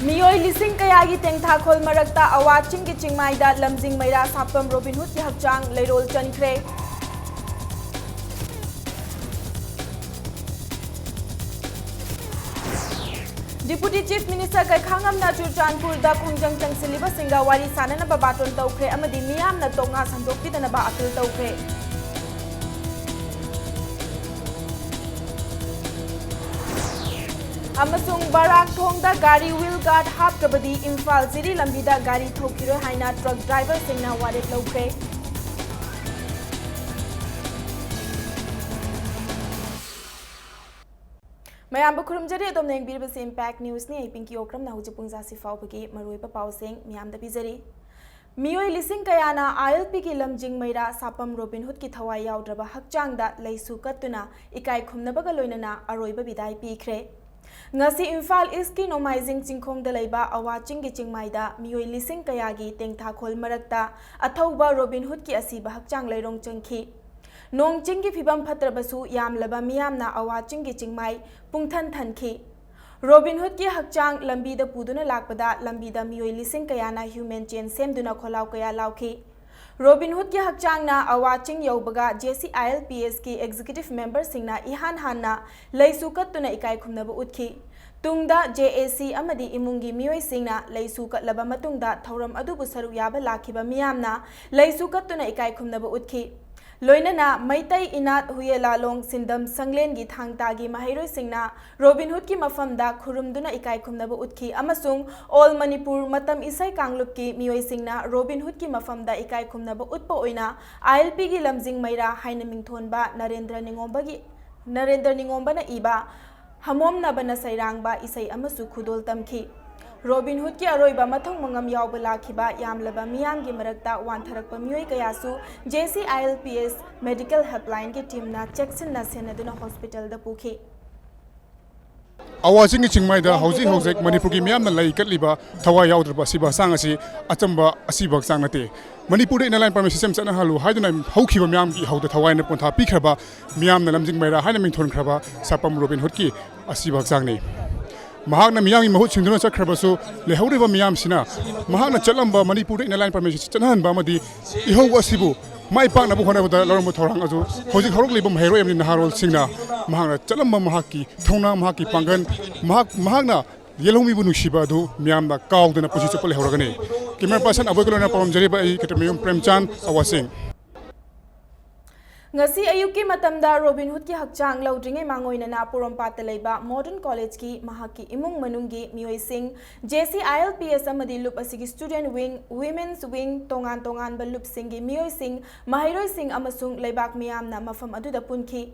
मियोई लिसिंग कयागी तेंगथाखोल मरक्ता अवाचिंग की चिंगमाईदा लमजिंग मैरा Sapam robin hood की हकचांग लेरोल चनख्रे। Deputy chief minister गैखांगमना चुरचानपुरदा खोंजंग चंगसिलिबा सिंगा वारी साननबा बाटोन तौख्रे अमदि मियामना तोंगा संदोक्पिदनबा अपील तौख्रे। अमसुंग बाराक थोंगदा गाड़ी व्हील गार्ड हापकबदी इम्फाल जिरी लंबीदा गाड़ी थोकिरो हाइना ट्रक ड्राइवर सिंगना वारेप लौख्रे। मयाम खुरुमजरी अदोम नेंगबिरबसे इम्पैक्ट न्यूज़ ने पिंकी ओक्रम ना हुजु पुंजा सिफाउबगी मरुइबा पाउसेंग मियाम द बिजरी मियोई लिसिंग कयाना आईएलपी की लमजिंग मैरा सापम रोबिन हुड की थवाई याउद्रबा हकचांगदा लैसु कत्तुना इकाई खुमनबगा लोइनना अरोइबा बिदाई पीख्रे। ngasi Imphal East की नोमाइजिंग चिंखोंग दलैबा अवाचिंग की चिंगमाइदा मियोई लिसिंग कयागी तेंगथाखोल मरक्ता अथौबा रोबिन हुड की असीबा हकचांग लैरोंग चंखी। नोंगचिंग की फिबम फत्रबसु यामलबा मियामना अवाचिंग की चिंगमाई पुंगथन थनखी। रोबिन हुड की हकचांग लंबीदा पुदुना लाकपदा लंबीदा मियोई लिसिंग कयाना ह्यूमन चेन सेमदुना खोलाव कया लाउखी। रोबिन हुड की हकचांगना अवाचिंग यौबगा JCILPS की एग्जीक्यूटिव मेंबर सिंगना इहान हानना लैसु कत्तुना इकाई खुमनबा उतखी। तुंगदा JAC अमदी इमुंगी मियोई सिंगना लैसु कत्लबा मतुंगदा थौरम अदुबु सरुक याबा लाखिबा मियामना लैसु कत्तुना इकाई खुमनबा उतखी। लोइनना मैतई इनात हुयेलालोंग सिंदम संगलेन की थांगतागी महैरोई सिंगना रोबिन हुड की मफमदा खुरुमदुना इकाई खुमनबा उतखी अमसुंग ऑल मणिपुर मतम इसै कांगलुप की मियोई सिंगना रोबिन हुड की मफमदा इकाई खुमनबा उतपा ओइना ILP की लमजिंग मैरा हाइना मिंगथोनबा नरेंद्र निंगोंबना इबा हमोमनबना सैरांगबा इसै अमसु खुदोल तमखी। रोबिन हुड की अरोइबा मथोंग मंगम यावबा लाखिबा यामलबा मियांगी मरक्ता वानथरकपा मियोई कयासु JCILPS मेडिकल हेल्पलाइन की टीमना चेक्सिनना सेनदुना हॉस्पिटल दा पुखी। अवाचिंग की चिंगमाइदा हौजिक हौजिक मणिपुर की मियामना लाई कटलिबा थवा याउद्रबा सिबा सांगसी अचंबा असिबा सांगनते मणिपुर इनलाइन परमिट सिस्टम चना हालु हाइदुना हौखिबा मियाम की हौदा थवाइना पोंथा पिखरबा मियामना लमजिंग मैरा हाइना मिंथोनखरबा सापम रोबिन हुड की असिबा सांगने महागना मियामी महुत सिंधुना चक्रबसु लेहौरिबा मियामसिना महागना चलंबा मणिपुर इनलाइन परमिट चनहनबा मदी इहौ असिबु माइ पाकना होनाबदा लरम थौरांग अजु हौजिक हौरकलिबा महैरोय अमनि नहारोल सिंगना महागना चलंबा महाकी थौना महाकी पांगन महागना येलौमीबु नुसिबा अदु मियामना कावदना पुसि चपल लेहौरगने कैमरा पर्सन अबोगलोना परमजरीबा आई केटमियम प्रेमचांद अवासिंग ngasi ayuk ki matamda Robin Hood ki hakchang laudringe mangoinana Poronpat leba Modern College ki mahaki imung manungi mioi sing JCILPS amadi lup asigi student wing women's wing tongan balup singi mioi sing mahairoi sing amasung leibak miyamna mafam aduda punki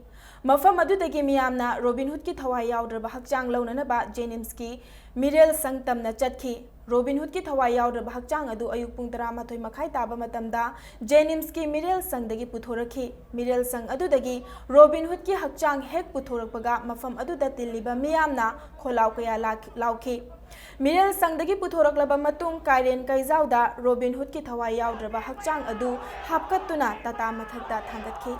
mafam adudagi miyamna Robin Hood ki thawai yaudrba hakchang launana ba Jenims ki Mirel sangtamna chatki robin hood की थवाई याउद्रबा हकचांग अदु अयुक पुंग 12 मखाई ताबा मतमदा जेनिम्स की मिरेल संगदगी पुथोरखी मिरेल संग अदुदगी robin hood की हकचांग हेक पुथोरकपगा मफम अदुदा तिल्लिबा मियामना खोलाव कया लाउखी मिरेल संगदगी पुथोरकलबा मतुंग Kieron काइजाउदा robin hood की थवाई याउद्रबा हकचांग अदु हापकत्तुना तता मथकता थांगतखी।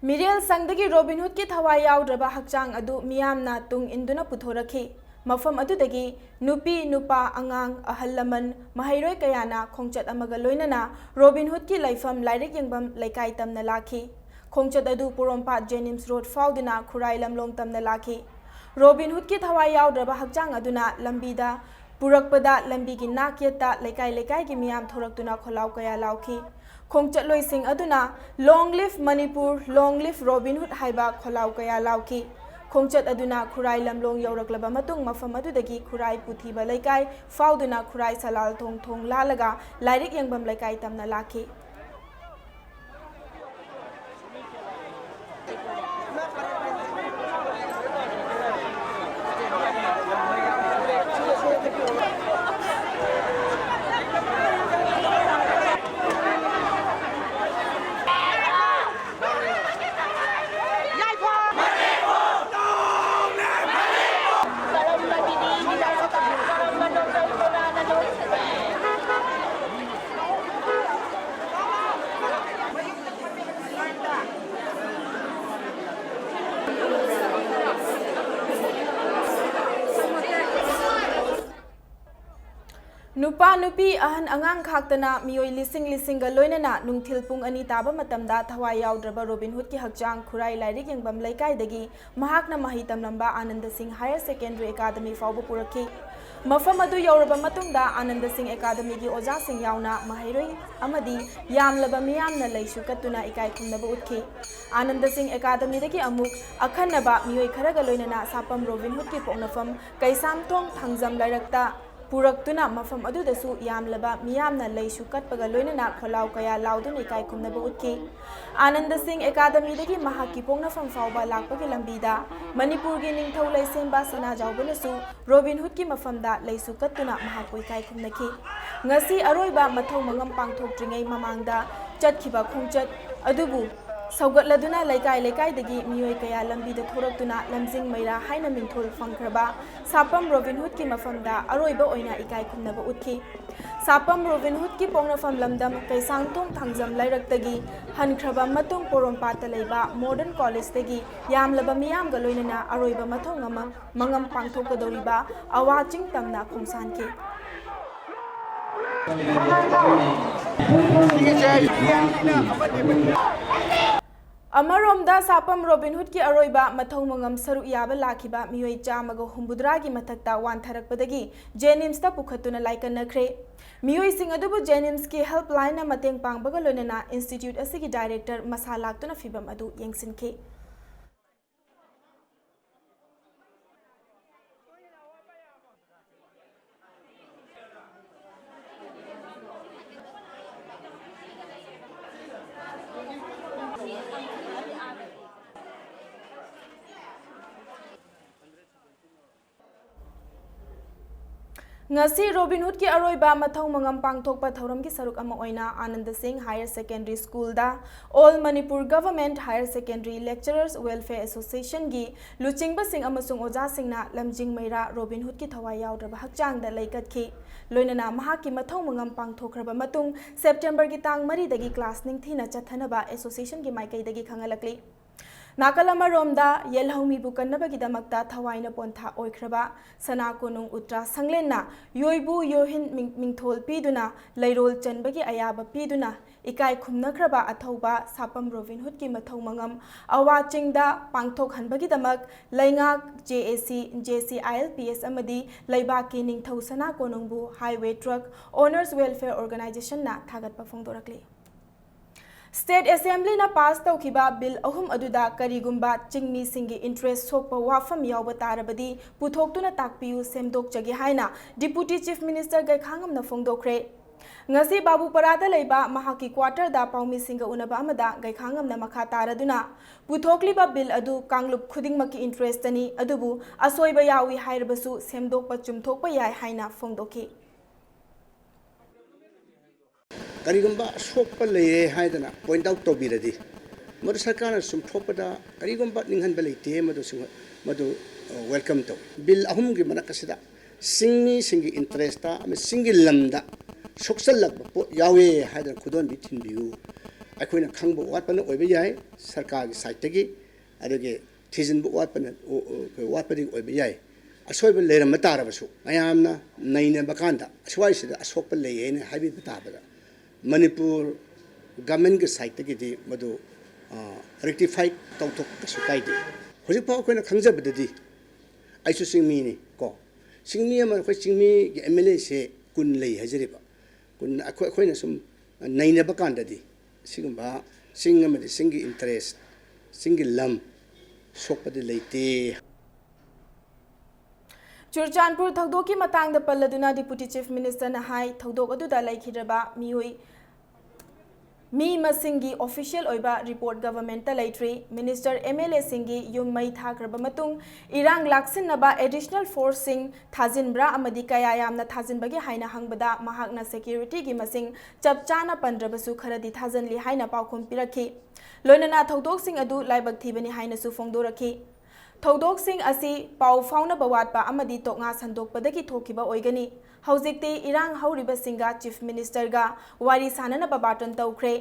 मिरेल संगदगी robin hood की थवाई याउद्रबा हकचांग अदु मियामना तुंग इंदुना पुथोरखी मफम अदुदगी नुपी नुपा अंगांग अहल लमन महैरोय कयाना खोंचत अमगा लोइनना रोबिन हुड की लाइफम लाइरिक यंगबम लैकाई तमना लाखी खोंचत अदु पोरोंपाट जेनिम्स रोड फाउदुना खुराई लमलोंग तमना लाखी रोबिन हुड की थवाई याउद्रबा हकचांग अदुना लंबीदा पुरकपदा लंबी की नाक्यता लैकाई की मियाम थोरक्तुना खोलाव कया लाउखी खोंचतलोई सिंग अदुना long live Manipur long live Robin Hood हाइबा खोलाव कया लाउखी खोंचत अदुना खुराई लमलोंग यौरकलबा मतुंग मफम अदुदगी खुराई पुथीबा लैकाई फाउदुना खुराई सलाल थोंग लालगा लाइरिक यंगबम लैकाई तमना लाखी। नुपा नुपी अहन अंगांग खाक्तना मियोई लिसिंग लोइनना नुंगथिल पुंग अनि ताबा मतमदा थवाई याउद्रबा रोबिन हुड की हकचांग खुराई लाइरिक यंगबम लैकाइदगी महाकना मही तमलंबा Anand Singh higher secondary academy फाउबा पुरखी मफम अदु यौरबा मतुंगदा आनंद सिंह एकादमी की ओजा सिंह याउना महैरोई अमदी यामलबा मियामना लैसु कत्तुना इकाई खुमनबा उठखी आनंद सिंह एकादमी दगी अमुक अखन्नबा मियोई खरगा लोइनना सापम रोबिन हुड की पोंगनफम कैसामथोंग थंगजम लाइरक्ता पुरक्तुना मफम अदुदसु यामलबा मियामना लैसु कटपगा लोइनना खोलाव कया लाउदुना इकाई खुमनबा उठखी आनंद सिंह एकादमी दगी महाकी पोंगनफम फाउबा लाकपगी लंबीदा मणिपुर की निंगथौ लैसेंबा सना जाउबनसु रोबिन हुड की मफमदा लैसु कत्तुना महाकु इकाई खुमनखी ngasi aroiba mathau mangam pangthokdringai mamangda chatkiba khongchat adubu saugatladuna laikai dagi miyoi kaya lambi da thoraktuna lamjing maira haina mingthol fangkraba sapam robin hood ki mafamda aroiba oina ikai khumnaba utkhi sapam robin hood ki pongnafam lamdam kaisangtong thangjam lairaktagi hankraba matung porompata leiba modern college tagi yamlaba miyam ga loinana aroiba mathau ngamam mangam pangthokadoriba awaching tamna khongsanki अमरोमदा Sapam robin hood की अरोइबा मथौ मंगम सरुक याबा लाखिबा मियोई चामग हुंबुद्रा की मथक्ता वानथरकपदगी जेनिम्सता पुखतुना लाइकनखरे मियोई सिंह अदुबु जेनिम्स की helpline मतेंग पांगबगा लोइनना institute असिगी director मसा लाक्तुना फिबम अदु येंगसिनखे ngasi robin hood ki aroiba mathau mangam pangthokpa thoram ki saruk ama oina anand singh higher secondary school da all manipur government higher secondary lecturers welfare association gi luchingba sing amasung oja singna lamjing meira robin hood ki thawai yaudra hakchang da laikatki loinana mahaki mathau mangam pangthokraba matung september gi tang mari dagi class ning thina chathanaba association gi maikai dagi khangalakli नाकलमा रोमदा येलहौमी बुकन्नबगिदमक्ता थवाइना पोंथा ओइख्रबा सना कोनुंग उट्रा संगलेना योइबु योहिन मिंथोल पीदुना लैरोल चनबगी अयाबा पीदुना इकाई खुमनख्रबा अथौबा Sapam robin hood की मथौ मंगम अवाचिंगदा पांगथोक हनबगिदमक लैंगाक जेसी ILPS अमदी लैबा की निंगथौ सना कोनुंगबु highway truck owners welfare organisation ना थागतपा फोंदोरकली स्टेट असेंबली ना पास तौखिबा बिल अहुम अदुदा करिगुंबा चिंगमी सिंगी इंटरेस्ट सोकपा वाफम यावबा तारबदी पुथोक्तुना ताकपियु सेमदोकचगे हाइना डिप्यूटी चीफ मिनिस्टर गैखांगम ना फोंदोखरे ngasi babu parada leiba mahaki quarter da paumi singa unaba amada gaikhangam na makha taraduna puthokliba bill adu kanglup khuding maki interest ani adubu asoiba yawi hairbasu semdokpa chumthokpa yai haina phongdoki करीगुंबा सोप लेरे हाइदना point out तौबिरदी मदु सरकार सुम थोपदा करीगुंबा निंहनबा लेते मदु welcome तो bill अहुम गी मनकसिदा सिंगी सिंगी इंटरेस्टा अमे सिंगी lambda सोक्सलक पो यावे हाइदना खुदोन बि थिनबियु अखोइना खंगबो वाटपन ओइबे याय सरकार गी साइड तगी अदगे थिजिनबो वाटपदी ओइबे याय असोइबे लेरम तारबसु मयामना नैने बकांदा असवाइसिदा असोप लेयेने हाइबि बताबदा मणिपुर गवर्नमेंट के साइड की मधु रेक्टिफाइड तौथोक कछु कायदे हजिक पाव अखोइना खंजबददी आइसु सिंगमीनी को सिंगमी अमा अखोइ सिंगमी के MLA से कुन लई हजरिबा कुन अखोइना सुम नैनबा कांददी सिगुंबा सिंग अमदि सिंगी इंटरेस्ट सिंगी लम सोपदि लैते चुरचानपुर थौदोक की मतंग द पल्लदुना डिप्यूटी चीफ मिनिस्टर ना हाई थौदोक अदुदा लैखिरबा मियोई मी मसिंगी ऑफिशियल ओइबा रिपोर्ट गवर्नमेंट लैट्री मिनिस्टर MLA सिंगी युम मई थाख्रबा मतुंग इरांग लाक्सिनबा एडिशनल फोर्स सिंग थाजिनब्रा अमदि कया यामना थाजिनबगे हाइना हंगबदा महाकना सेक्यूरिटी की मसिंग चपचाना पंद्रबसु खरदी थाजनली हाइना पाउखुम पिरखी लोइनना थौदोक सिंग अदु लाइबक थीबनी हाइनसु फोंदोरखी थौदोक सिंग असी पाउ फाउनबा वाटपा अमदि तोंगा संदोकपदगी थोखिबा ओइगनी हौजिक्ति इरांग हौरिबसिंगा चीफ मिनिस्टर गा वारी साननबा बाटन तौख्रे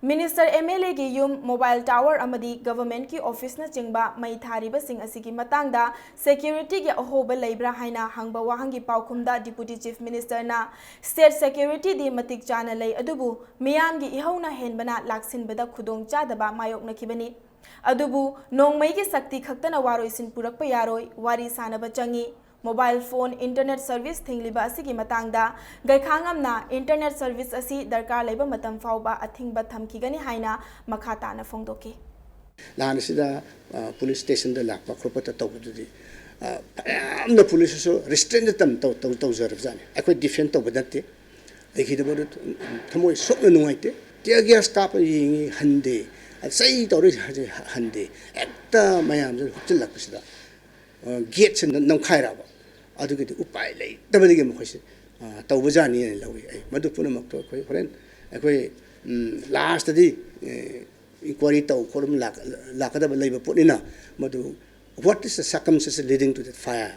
मिनिस्टर एमएलए की यूम मोबाइल टावर अमदी गवर्नमेंट की ऑफिस न चिंबा मई थारिबसिंग असिगी मतंगदा सिक्योरिटी के अहोब लेब्रा हाइना हंगबा वाहंगी पाउखुमदा डिप्यूटी चीफ मिनिस्टर ना स्टेट सिक्योरिटी दी मतिक चाना लई अदुबु मियाम की इहौना हेनबना लाक्सिनबदा खुदोंग चादबा मायोकनखिबनी अदुबु नोंगमई की शक्ति खक्तना वारोइसिन पुरकपा यारोय वारी सानबा चंगी मोबाइल फोन इंटरनेट सर्विस थिंगलिबा असिगी मतंगदा गैखांगमना इंटरनेट सर्विस असी दरकार लेबा मतम फाउबा अथिंगबा थमखिगनी हाइना मखाताना फोंदोके लानसिदा पुलिस स्टेशन द लापा खोपता तौबदुदी यामना पुलिस सो रिस्ट्रेंट तम तौजरबजाने अखोय डिफेंड तौबदते देखिदबो थमोय सोकना नुंगाइते टियागिया स्टाफ यिंगी हंदे सही तौरे हंदे एकता मयाम जो हुचलकसिदा गेट से नमखायराबा अदुगिदि उपाय लै तबदिगे मखोइसे तौबजानी ने लौई आई मदु पुनमक तो अखोय होरेन अखोय लास्ट दि इंक्वायरी तौ खोरम लाकदब लैब पोनिना मदु what is the circumstances leading to that fire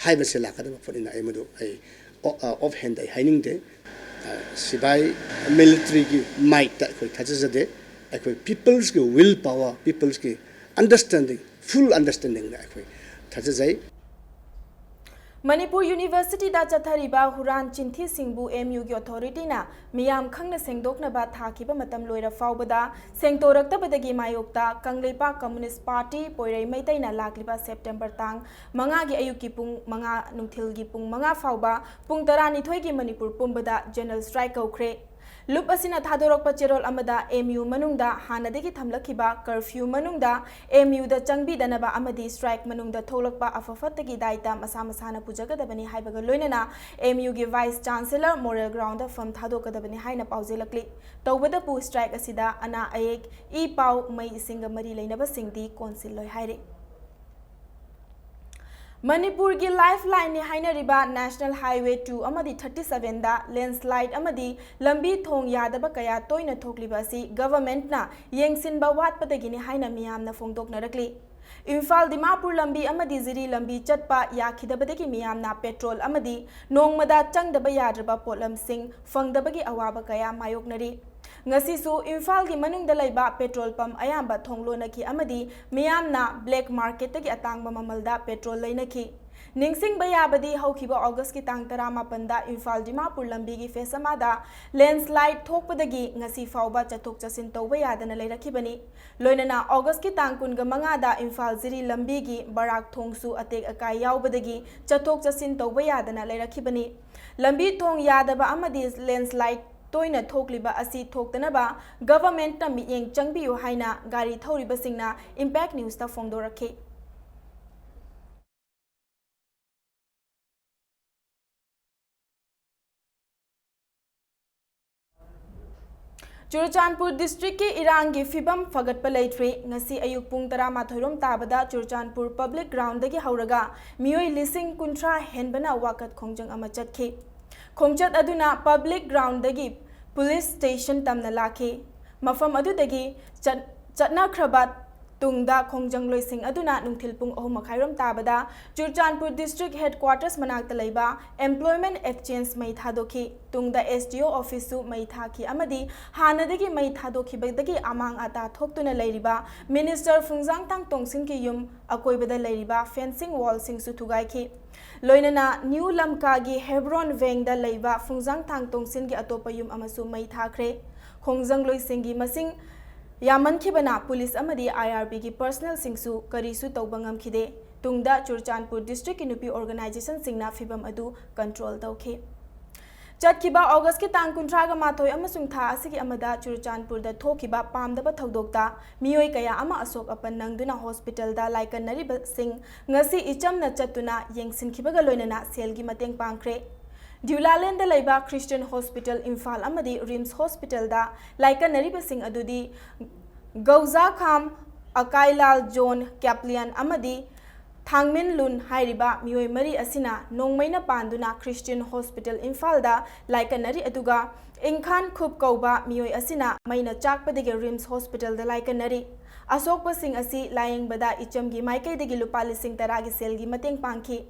हाइबसे लाकदब पोनिना आई मदु आई ऑफ हैंड आई हाइनिंग दे सिबाई मिलिट्री की माइट ता अखोय थाजजदे अखोय पीपल्स के विल पावर पीपल्स के अंडरस्टैंडिंग फुल अंडरस्टैंडिंग दा अखोय मणिपुर यूनिवर्सिटी दा चथरिबा हुरान चिंथी सिंबू एमयू की अथॉरिटी ना मियाम खंगना सेंगदोकनबा थाखिबा मतम लोइरा फाउबदा सेंगतोरक्तबदगी मायोक्ता कंगलेपा कम्युनिस्ट पार्टी पोइरै मैतैना लाक्लिबा सेप्टेम्बर तांग 5 की अयुकी पुंग 5 नुंथिलगी पुंग 5 फाउबा पुंग 12 की मणिपुर पुंबदा जनरल स्ट्राइक कौख्रे लुप असिना थादोरक्पा चेरोल अमदा एमयू मनुंगदा हानदगी थमलखिबा कर्फ्यू मनुंगदा एमयू दा चंगबीदनबा अमदी स्ट्राइक मनुंगदा थोलकपा अफफतगी दायता मसा मसाना पुजगदबनी हाइबगा लोइनना एमयू की वाइस चांसलर मोरल ग्राउंड फम थादोकदबनी हाइना पाउजेलकली तौबदा पु स्ट्राइक असिदा अना अयेक ई पाउ मई इसिंग मरी लेनबा सिंगदी कौंसिल लोय हाइरे मणिपुर की लाइफलाइन ने हाइनरिबा नेशनल हाईवे 2 अमदी 37 दा लैंडस्लाइड अमदी लंबी थोंग यादबा कया तोइना थोकलिबा सी गवर्नमेंट ना येंगसिनबा वाटपदगिनी हाइना मियामना फोंदोकनरकली इम्फाल दिमापुर लंबी अमदी जिरी लंबी चटपा याखिदबदगी मियामना पेट्रोल अमदी नोंगमदा चंगदबा याद्रबा पोलम सिंह फंगदबगी अवाबा कया मायोकनरी ngasisu imphal gi manung da laiba petrol pump ayamba thonglo nakhi amadi miyamna black market tagi atangba mamalda petrol lainakhi ningsing bayabadi hawkhiba august ki tang 18 da imphal dimapur lambi gi fesamada landslide thokpadagi ngasi fauba chathok chasin tawba yadana lairakhibani loinana august ki tang 19 da imphal ziri lambi gi barak thongsu atek akai yaubadagi chathok chasin tawba yadana lairakhibani lambi thong yadaba amadi landslide तोइना थोकलिबा असी थोक्तनबा government ना मियेंग चंगबियु हाइना गाड़ी थौरिबसिंगना impact news ता फोंदोरखे Churachandpur district के इरांग की फिबम फगटपा लेट्रे ngasi ayuk pung 12 rom tabada Churachandpur public ground दगी हौरगा मियोय लिसिंग कुंट्रा हेनबना वाकत खोंजंग अमा चटखे खोंचत अदुना पब्लिक ग्राउंड दगी पुलिस स्टेशन तमना लाखे मफम अदुदगी चटनाख्रबा तुंगदा खोंजंग लोइसिंग अदुना नुंथिल पुंग 3 मखाइरोम ताबदा चुरचानपुर डिस्ट्रिक्ट हेडक्वार्टर्स मनाक तलैबा एम्प्लॉयमेंट एक्सचेंज मई थादोखी तुंगदा एसडीओ ऑफिस सु मई थाखी अमदी हानदगी मई थादोखिबदगी अमांग आता थोक्तुना लैरिबा मिनिस्टर फुंजांग तांग तोंगसिन की युम अकोइबदा लैरिबा फेंसिंग वॉल सिंग सु थुगाइखी लोइनना न्यू लमका की हेब्रोन वेंग दा लैबा फुंजांग तांग तोंगसिन की अतोप युम अमसु मई थाखरे खोंजंग लोइसिंगी मसिंग यामनखिबना पुलिस अमदी आईआरबी की पर्सनल सिंगसु करीसु तौबंगम खिदे तुंगदा चुरचानपुर डिस्ट्रिक्ट की नुपी ऑर्गेनाइजेशन सिंगना फिबम अदु कंट्रोल तौखे चटखिबा अगस्त की तांग 19 माथोय अमसुंग था असिगी अमदा चुरचानपुर दा थोखिबा पामदबा थौदोक्ता मियोय कया अमा अशोक अपन नंगदुना हॉस्पिटल दा लाइकनरिबा सिंग ngasi इचमना चतुना येंगसिनखिबगा लोइनना सेलगी mateंग पांखरे ड्यूलालैंड लैबा क्रिश्चियन हॉस्पिटल इम्फाल अमदी रिम्स हॉस्पिटल दा लाइकनरिबा सिंग अदुदी गौजा खाम अकाइलाल जोन कैप्लियन अमदी थांगमिन लुन हाइरिबा मियोय मरी असिना नोंगमैना पांदुना क्रिश्चियन हॉस्पिटल इम्फालदा लाइकनरी अदुगा इंखान खुब कौबा मियोय असिना मैना चाकपदगे रिम्स हॉस्पिटल दा लाइकनरी असोकपसिंग असि लायेंगबदा इचमगी माइकैदगी लुपा लिसिंग तरागी सेलगी mateंग पांखी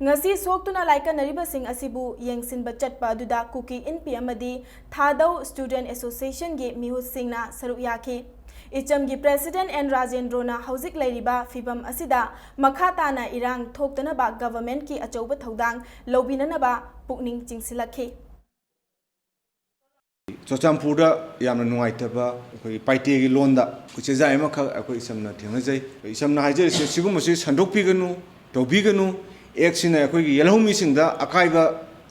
ngasi soktuna laikanariba sing asibu yengsinba chatpa aduda kuki inpi amadi thadau student association gi mihut singna saruk yaki इचमगी प्रेसिडेंट एन राजेंद्रोना हौजिक लैरिबा फिबम असिदा मखाताना इरांग थोक्तनबा गवर्नमेंट की अचौब थौदांग लौबिननबा पुकनिंग चिंगसिलखि चोचामपुरदा यामना नुंगाइतबा अखोई पाइटेगी लोनदा कुचेजाय मख अखोई इसमना थेंगजै इसमना हाइजरिसे सिगुमसे संदोकपिगनु तौबिगनु एक्सिना अखोई येलहौमिसिंगदा अकाइबा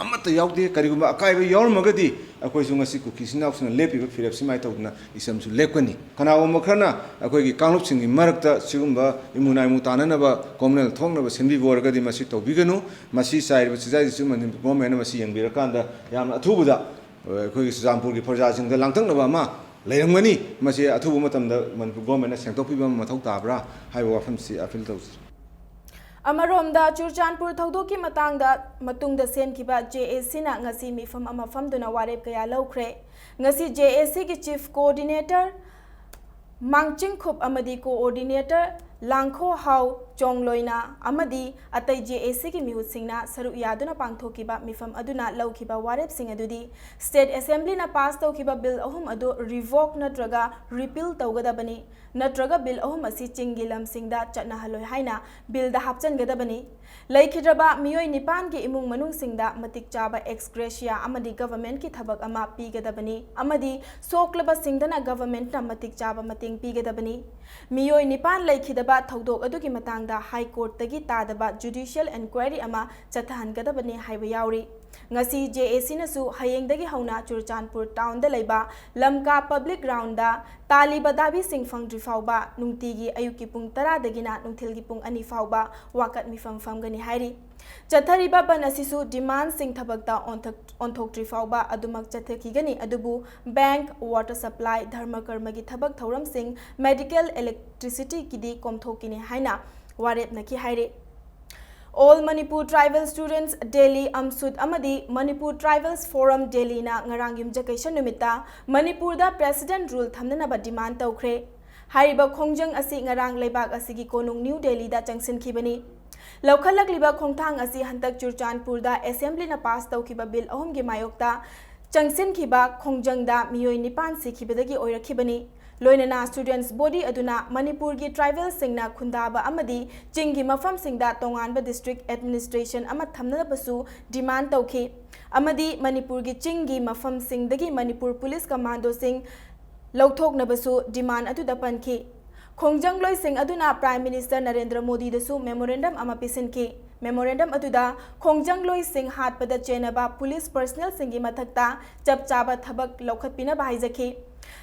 अमत यावदे करिगुमा अकाइबा यावरमगदी अखोई सुंगसी कुकिसिनाउसना लेपिबा फिरपसिमाय तौदना इसमसु लेपकनी कनावम खरना अखोई कांगलुपसिंगी मरकता सिगुम्बा इमुनाइमु ताननबा कॉमनल थोंगनबा सेंबि बोरगदी मसी तौबिगनु मसी साइरबा सिजाइसु मनिम गवर्नमेंट मसी यंबिरकांदा यामना अथुबुदा अखोई सुजामपुर की प्रजासिंगदा लांगतंगनबा मा लेरंगनी मसी अथुबु मतमदा Manpur government सेंगतोपिबा मथौ ताब्रा हाइबा वाफमसी appeal तौस अमरोमदा Churachandpur थौदोकी मतंगदा मतुंगदा सेमखिबा JAC ना ngasi mifam ama famduna warep kaya lawkhre ngasi JAC ki chief coordinator mangching khup amadi coordinator langkho hau chongloina amadi atai JAC ki mihut singna saru yaduna pangthokiba mifam aduna lawkhiba warep sing adudi state assembly na pass tawkhiba bill ahum adu revoke natraga repeal tawgadabani natraga bill ahum asi chingilam singda chatna haloi haina bill da hapchan gadabani laikhidraba miyoi nipan ki imung manung singda matik chaba ex gratia amadi government ki thabak ama pigadabani amadi soklaba singdana government na matik chaba mating pigadabani miyoi nipan laikhidaba thaudok adugi matangda high court tagi tadaba judicial inquiry ama chathangadabani haiba yauri ngasi JAC nasu hayengdagi hauna Churchanpur town da leiba lamka public ground da taliba dabi singfang drifauba nungtigi ayuki pung 10 dagina nungthilgi pung 2 fauba wakat mifam famgani hairi chathariba ban asisu demand sing thabakta onthok drifauba adumak chathakigani adubu bank water supply dharma karma gi thabak thoram sing medical electricity kidi komthokini haina warep naki haire All Manipur Tribal Students Delhi Amsud Amadi Manipur Tribals Forum Delhi na ngarang yumjakation numita Manipur da President rule thamnana ba demand tawkhre hariba khongjang asi ngarang leibak asigi konung New Delhi da changsin khibani lawkhalak liba khongthang asi hantak Churchanpur da assembly na pass tawkhiba bill ahum gi mayokta changsin khiba khongjang da miyoi nipan sikhibadagi oirakhibani loinana students body aduna Manipur gi tribal singna khundaba amadi chingi mafam singda tonganba district administration ama thamna basu demand tawkhi amadi Manipur gi chingi mafam singdagi Manipur police commando sing lawthokna basu demand adu da pankhi khongjang loi sing aduna prime minister Narendra Modi dasu memorandum ama pisinki memorandum aduda khongjang loi sing hatpada chenaba police personnel singi mathakta chapchaba thabak lokhatpina bahaijakhi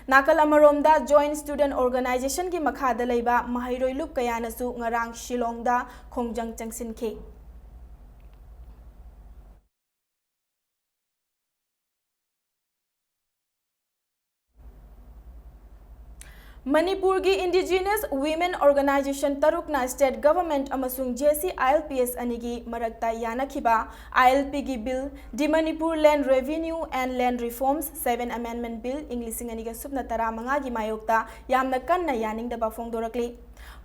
nakal amaromda joint student organization ki makhada leiba mahairoi lup kayanasu ngarang Shillongda khongjang changsinki Manipur gi indigenous women organization tarukna state government amasung JC ILPS anigi marakta yanakhiba ILP gi bill di Manipur land revenue and land reforms 7 amendment bill inglising aniga subna tara manga gi mayokta yamna kanna yaning da ba fongdorakli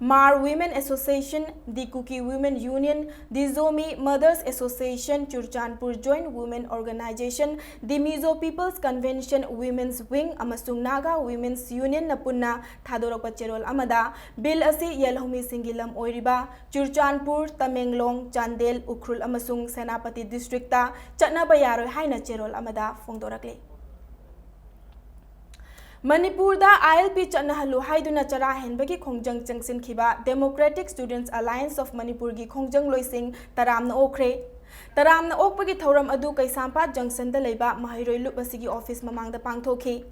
Mar Women Association, the Kuki Women Union, the Zomi Mothers Association, Churchanpur Joint Women Organization, the Mizo People's Convention Women's Wing, amasung Naga Women's Union Napunna Thadorokpa Cherol Amada, Bill asi Yelhomi Singilam Oiriba, Churchanpur, Tamenglong, Chandel, Ukhrul amasung Senapati Districta, Chatnabayaro Haina Cherol Amada Fongdorakli. Manipur da ILP chanahalu haiduna chara henbagi khongjang changsin khiba Democratic Students Alliance of Manipur gi khongjang loising taramna okre taramna okpagi thoram adu kaisampa junction da leiba mahairoi lup asigi office mamangda pangthoki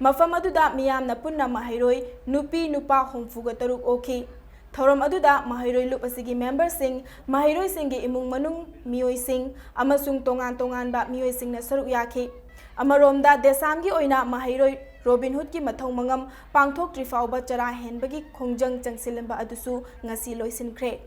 mafam adu da miyamna punna mahairoi nupi nupa homfuga taruk okhi thoram adu da mahairoi lup asigi member sing mahairoi singi imung manung miyoi sing amasung tongan tongan ba miyoi sing na saruk yakhi amaromda desamgi oina mahairoi Robin Hood ki mathong mangam pangthok trifauba chara henbagi khongjang changsilemba adusu ngasi loisinkhre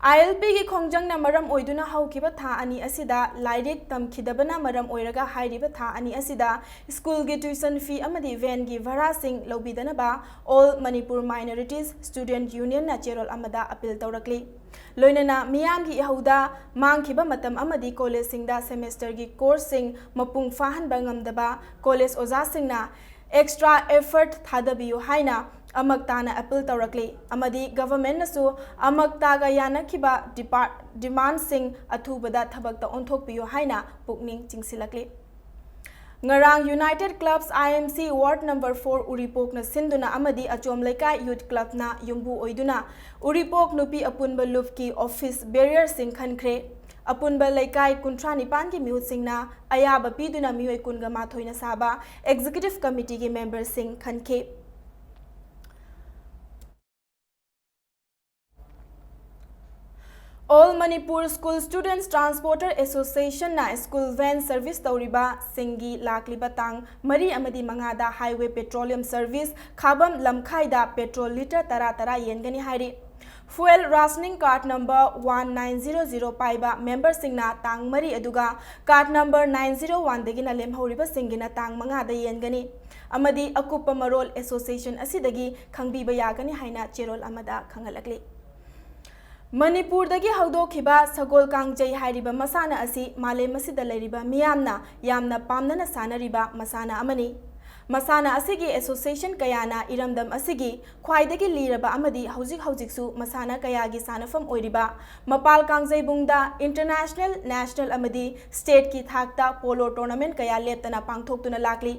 ILP की खोंजंगना मरम ओइदुना हौकिबा था अनि असिदा lyric तमखिदबना मरम ओइरगा हाइरिबा था अनि असिदा school की ट्यूशन फी अमदी वैन की भाड़ा सिंग लौबिदनबा all Manipur minorities student union ना चेरोल अमदा अपील तौरकली लोइनना मियाम की इहौदा मांगखिबा मतम अमदी कॉलेज सिंगदा सेमेस्टर की कोर्स सिंग मपुंग फाहनबा ngamdaba कॉलेज ओजा सिंगना एक्स्ट्रा एफर्ट थादबियो हाइना अमक्ताना अपील तौरकली अमदी गवर्नमेंट नसु अमक्तागा यानखिबा डिमांड सिंग अथुबदा थबकता ओंथोकपियो हाइना पुकनिंग चिंगसिलकली ngarang United Clubs IMC Ward number 4 Uripok na sinduna amadi achom lekai youth club na yumbu oiduna Uripok nupi apunba lup ki office barrier sing khankhre apunba lekai kuntra nipan ki miut sing na ayaba piduna mioi kunga mathoina saba executive committee ki member sing khankhe All Manipur School Students Transporter Association na school van service tauriba singi lakliba tang mari amadi mangada highway petroleum service khabam lamkhaida petrol liter tara yengani hairi fuel rationing card number 1900 paiba member singna tang mari aduga card number 901 dagina lemhoriba singina tang mangada yengani amadi akupa marol association asidagi khangbiba yagani haina cherol amada khangalakli Manipur dagi haudokiba sagol kangjai hairiba masana asi malem asida leiriba miyamna yamna pamnana sanariba masana amani masana asigi association kayana iramdam asigi khwaidagi liraba amadi haujik masana kayagi sanafam oiriba mapal kangjai bungda international national amadi state ki thakta polo tournament kaya leptana pangthoktuna lakli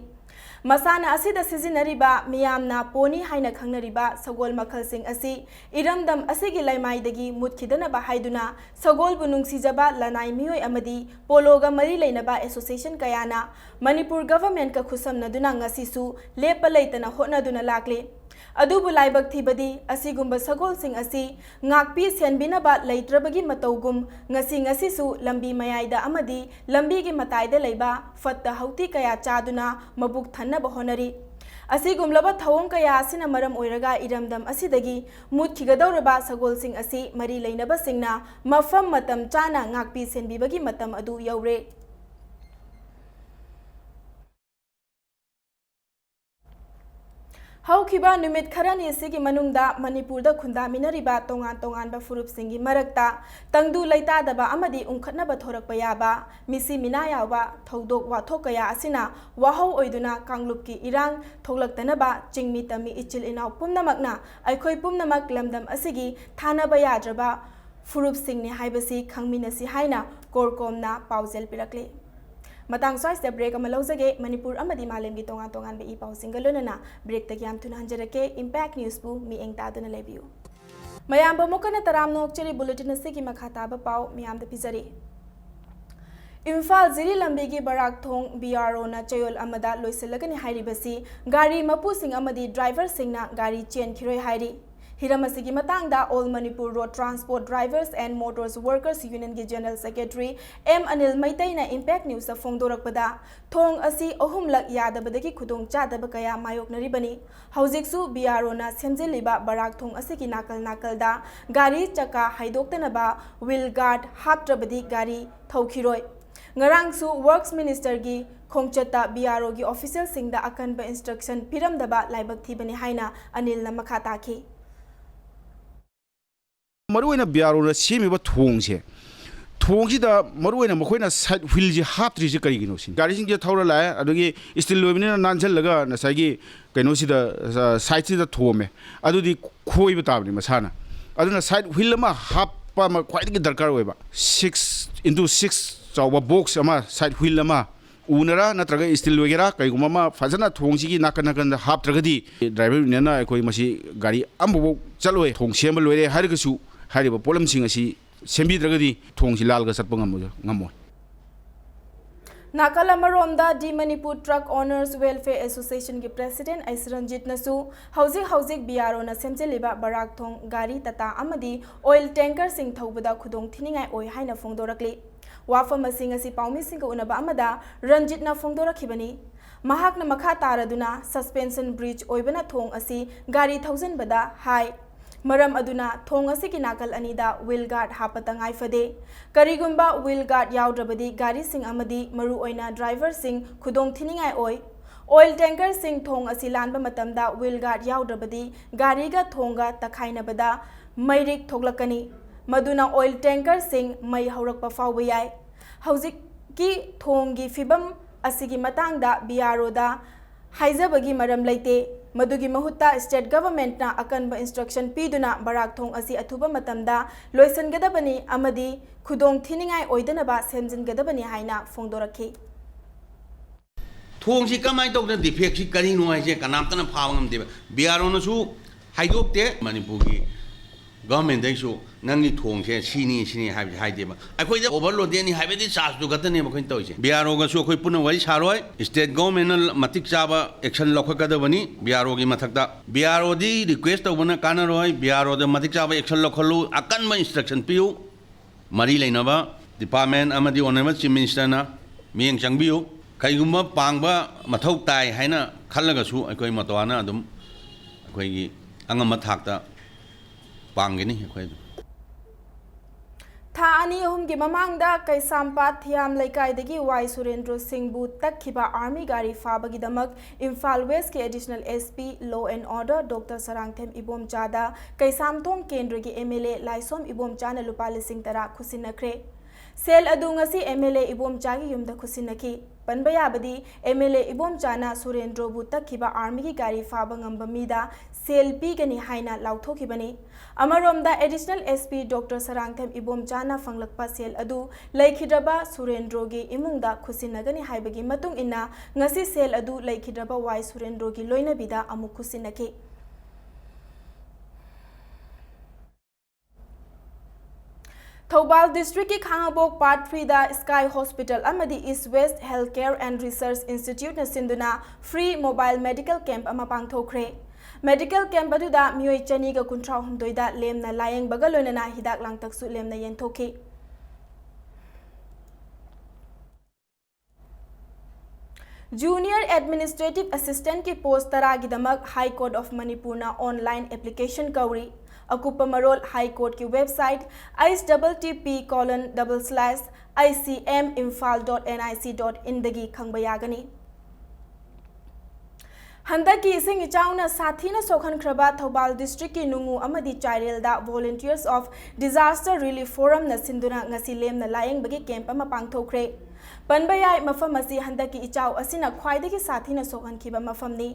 masana asida sizinariba miyamna poni haina khangnariba sagol makhal sing asi iramdam asigi laimaidagi mutkhidana ba haiduna sagol bunungsi jaba lanai mioi amadi pologa mari leinaba association kayana Manipur government ka khusamnaduna ngasisu lepa leitana hotnaduna lakle adubu laibak thibadi asigumba sagol sing asi ngakpi senbinaba leitrabagi matogum ngasi su lambi mayaida amadi lambi gi mataida leiba fatta hauti kaya chaduna mabuk thanna bahonari asigumlaba thawong kaya asina maram oiraga iramdam asidagi mutkhigadauraba sagol sing asi mari leinaba singna mafam matam chana ngakpi senbibagi matam adu yaure Haukiba numit kharani asigi manungda Manipurda khundaminariba tongan ba furup singi marakta tangdu leita daba amadi ungkhatna ba thorakpa yaba misi mina yawa thodok wathok kaya asina wahau oiduna kanglup ki irang thoklaktana ba chingmi tami ichil inaw pumnamakna aikhoi pumnamak lamdam asigi thana ba yadraba furup singni haibasi khangminasi haina korkomna paujel pirakle matang swais da break ama lawjage Manipur amadi malem gi tongan be I paw singalona break ta gyam thun hanjarake impact news bu mi engta duna lebiu mayam ba mokana taram nok cheri bulletin se gi makhata ba paw miyam da pizari Imphal Ziri lambi gi barak thong BRO na chayol amada loisilagani hairibasi gari mapu sing amadi driver singna gari chen khiroi hairi Hiramasigi matangda All Manipur Road Transport Drivers and Motors Workers Union gi General Secretary M Anil Maitaina Impact News sa fongdorakpada thong asi ahumlak yadabadagi khudong chadaba kaya mayoknaribani haujiksu BRO na semjeliba barak thong asigi nakal da gari chaka haidoktanaba wheel guard haptrabadi gari thaukhiroi ngarangsu Works Minister gi khongchata BRO gi official singda akanba instruction piramdaba laibak thibani haina Anil na makhata ki मरुना बियारोना सेमिबा थोंगसिदा मरुना मखोइना side wheel जी हापत्रिजे करिगिनो सिन गारिसिंग जे थौरा लाय अदुगी स्टील लोबिना नानझलगा नसागी कैनोसिदा साइड सिदा थोमे अदुदी खोइबा ताबनि मसाना अदुना साइड व्हील मा हापा मा ख्वाइदगी दरकार ओइबा 6x6 चावबा बॉक्स अमा साइड व्हील अमा उनरा नत्रगा स्टील वगैरह कईगुमा मा फजना थोंगसिगी नाकन हापत्रगदी ड्राइवर नेना कोई मसी गाड़ी अम्बो चलोय थोंग सेम लोरे हरगसु हारिबा पोलमसिंग असि सेम्बिद्रगदी थोंगसि लालगा Chatap ngamo Nakala Maromda di Manipur Truck Owners Welfare Association ki President Aisranjit nasu hauzik BRO na semjeliba barak thong gari tata amadi oil tanker sing thobada khudong thiningai oi haina fongdorakli wafam asing asi paumi sing unaba amada Ranjit na fongdorakhibani mahak na makha taraduna suspension bridge oibana thong asi gari 1000 bada hai मरम अदुना थोंग असिगी नाकल अनिदा wheel guard हापता ngaifade करिगुंबा wheel guard याउद्रबदी गाड़ी सिंग अमदी मरु ओइना ड्राइवर सिंग खुदोंग थिनिंगाई ओइ ऑयल टैंकर सिंग थोंग असि लानबा मतमदा व्हील गार्ड याउद्रबदी गाड़ीगा थोंगा तखाइनबदा मैरिक थोगलकनी मदुना ऑयल टैंकर सिंग मई हौरकपा फाउबा याय हौजिकी थोंगी फिबम असिगी मतांगदा बीआरओदा हाइजबगी मरम लेते मदुगी महुत्ता स्टेट गवर्नमेंट ना अकनब इंस्ट्रक्शन पीदुना बराक थोंग असि अथुबा मतमदा लोइसनगदबनी अमदी खुदोंग थिनिंगाई ओइदनबा सेमजिनगदबनी हाइना फोंदोरखी थोंग से कमाई तौद डिफेक्ट से करी नुआइसे कनामतना फाव ngam बीआरओ नसु हाइदोक्ते मणिपुर की गवर्नमेंट दैसु नंगी थोंग से सिनी हाइदेबा अखोइदा ओवरलोड देनी हाइबेदी चार्ज दु गतने मखोइन तौइसे बीआरओ गसु अखोइ पुन वरि सारोय स्टेट गवर्नमेंट मतिक चाबा एक्शन लखकदबनी बीआरओ की मथकदा बीआरओ दी रिक्वेस्ट तौबना कानरोय बीआरओ द मतिक चाबा एक्शन लखलु अकनबा इंस्ट्रक्शन पियु मरी लेनबा डिपार्टमेंट अमदी ऑनरेबल चीफ मिनिस्टर ना मियंग चंगबियु कईगुम पांगबा मथौ ताई हाइना खल्लगसु अखोइ मतवाना अदुम अखोइगी अंगम थाकता पांगनी अखोइ था अनि अहुमगी ममांगदा कैसामपात थियाम लैकाइदगी वाई सुरेंद्र सिंहबु तक्खिबा आर्मी गाड़ी फाबगीदमक इम्फाल वेस्ट के additional SP law and order doctor Sarangthem इबोमचादा कैसामथोंग केंद्र की एमएलए लाइसोम इबोमचाना लुपा लिसिंग तरा खुसिनखरे सेल अदुंगसी एमएलए इबोमचागी युमदा खुसिनखी पनबयाबदी एमएलए इबोमचाना सुरेंद्रबु तक्खिबा आर्मी की गाड़ी फाबा ngamba मीदा सेल पीगनी हाइना लाउथोखिबनी अमरोमदा एडिशनल एसपी डॉक्टर सरांगथेम इबोमचाना फंगलकपा सेल अदु लैखिद्रबा सुरेंद्रोगी इमुंगदा खुसिनगनी हाइबगी मतुंग इन्ना ngasi सेल अदु लैखिद्रबा वाई सुरेंद्रोगी लोइनबिदा अमु खुसिनखी थौबाल डिस्ट्रिक्ट की खांगाबोक पार्ट 3 दा स्काई हॉस्पिटल अमदी east west health care and research institute न सिंधुना फ्री मोबाइल मेडिकल कैंप अमा पांगथोखरे मेडिकल कैंप अदुदा मियोय चनी गा कुंट्रा हुमदोइदा लेमना लायंग बगा लोइनना हिदाक लांगतकसु लेमना येंथोखी जूनियर एडमिनिस्ट्रेटिव असिस्टेंट की पोस्ट तरागिदमक हाई कोर्ट ऑफ मणिपुर ना ऑनलाइन एप्लीकेशन कौरी अकुप मरोल हाई कोर्ट की वेबसाइट http://icminfal.nic.in दगी खंगबा यागनी हंदकी इसिंग इचाउना साथीना सोखनख्रबा थौबाल डिस्ट्रिक्ट की नुंगु अमदी चाइरेलदा volunteers of disaster relief forum न सिंधुना ngasi लेमना लायंगबगी कैंप अमा पांगथोखरे पनबयाय मफम असी हंदकी इचाउ असिना ख्वाइदगी साथीना सोखनखिबा मफमनी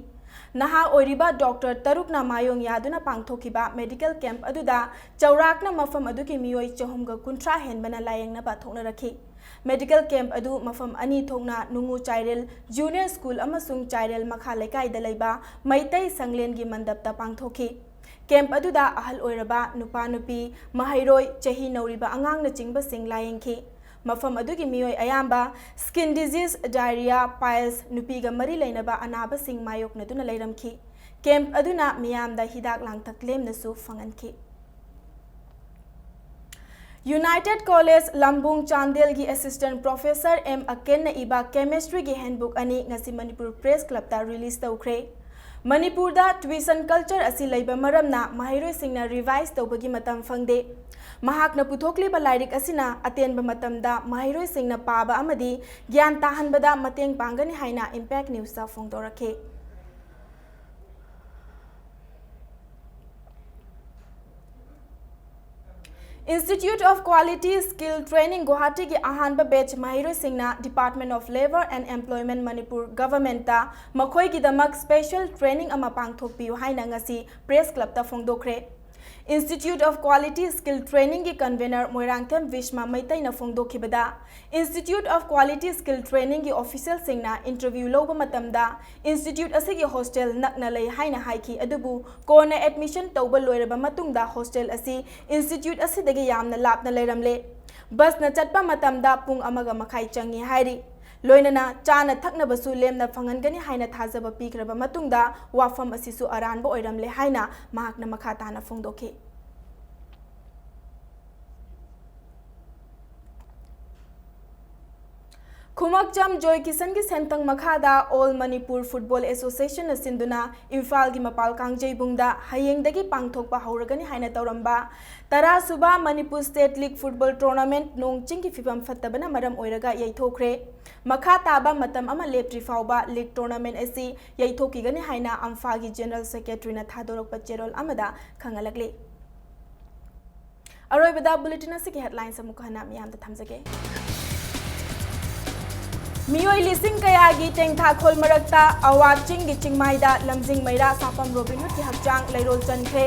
नहा ओरिबा डॉक्टर तरुकना मायोंग यादुना पांगथोखिबा मेडिकल कैंप अदुदा चौराकना मफम अदुकी मियोय चहुमगा कुंट्रा हेनबना लायंगना बाथोंना रखी मेडिकल कैंप अदु मफम अनी थोंगना नुंगु चाइरेल जूनियर स्कूल अमसुंग चाइरेल मखा लेकाइदा लैबा मैतै संगलेनगी मंडपता पांगथोखी कैंप अदुदा अहल ओइरबा नुपा नुपी महैरोय चही नौरिबा अंगांगना चिंगबा सिंग लायंगखी मफम अदुगी मियोय अयाम्बा स्किन डिजीज डायरिया पाइल्स नुपीगा मरी लेनबा अनाबा सिंग मायोकनदुना लैरमखी कैंप अदुना मियामदा हिदाक लांगतक लेमनसु फंगनखी यूनाइटेड कॉलेज लंबुंग चांदेल की असिस्टेंट प्रोफेसर एम अकेन इबा केमिस्ट्री की हैंडबुक अनि ngasi मणिपुर प्रेस क्लब ता रिलीज तौखरे मणिपुर दा ट्यूशन कल्चर असि लैबा मरमना महैरोय सिंगना रिवाइज तौबगी मतम फंगदे महाकना पुथोकलिबा लाइरिक असिना अतेनबा मतमदा महैरोय सिंगना पाबा अमदी ज्ञान ताहनबदा मतेंग पांगनी हाइना इंपैक्ट न्यूज ता फोंदोरखे institute of quality skill training Guwahati की अहानबा बैच महैरोय सिंगना department of labour and employment Manipur government ता मखोय गिदमक स्पेशल ट्रेनिंग अमा पांगथोकपियु हाइना ngasi प्रेस क्लब ता फोंदोखरे institute of quality skill training की कन्वेनर मोइरांगथेम विश्मा मैतैना फोंदोखिबदा institute of quality skill training की ऑफिशियल सिंगना इंटरव्यू लौबा मतमदा इंस्टीट्यूट असिगी हॉस्टल नकना लೈ हाइना हाइखी अदुबु कोना एडमिशन तौबा लोइरबा मतुंगदा हॉस्टल असि इंस्टीट्यूट असिदगी यामना लापना लैरमले बस न चटपा मतमदा पुंग अमगा मखाई चंगी हाइरी लोइनना चाना थकनबसु लेमना फंगनगनी हाइना थाजबा पीखरबा मतुंगदा वाफम असिसु अरानबा ओइरमले हाइना महाकना मखा ताना फोंदोखे खुमकचम जॉय किशन की सेंतंग मखादा ऑल मणिपुर फुटबॉल एसोसिएशन सिंधुना इम्फाल की मपाल कांगजेबुंगदा हयेंगदगी पांगथोकपा हौरगनी हाइना तौरंबा तरा सुबा Manipur state league football tournament नोंगचिंग की फिबम फत्तबना मरम ओइरगा यैथोखरे मखा ताबा मतम अमा लेप्ट्री फाउबा लीग टूर्नामेंट एसी यैथोकीगनी हाइना अम्फागी जनरल सेक्रेटरी ना थादोरकपा चेरोल अमदा खंगलगले अरोइबदा बुलेटिन की हेडलाइंस अमुकहना मियामदा थमजगे मियोई लिसिंग कयागी टेंगथा खोल मरक्ता अवाचिंग की चिंगमाइदा लमजिंग मैरा सापम रोबिन हुड की हकचांग लैरोल चनख्रे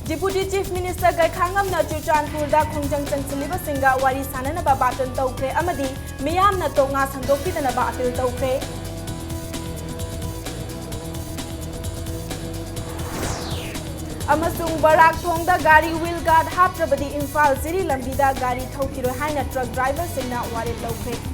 डिप्यूटी चीफ मिनिस्टर गैखांगम न चुरचानपुरदा खुंजंग चंचलिबा सिंगा वारी साननबा बाटन तौख्रे अमदी मियाम न तोंगा संदोक्पिदनबा अपील तौख्रे अमसुंग बराक थोंगदा गाड़ी व्हील गार्ड हाप्त्रबदी इम्फाल जिरी लंबीदा गाड़ी थौकिरो हाइना ट्रक ड्राइवर सिंगना वारेप लौख्रे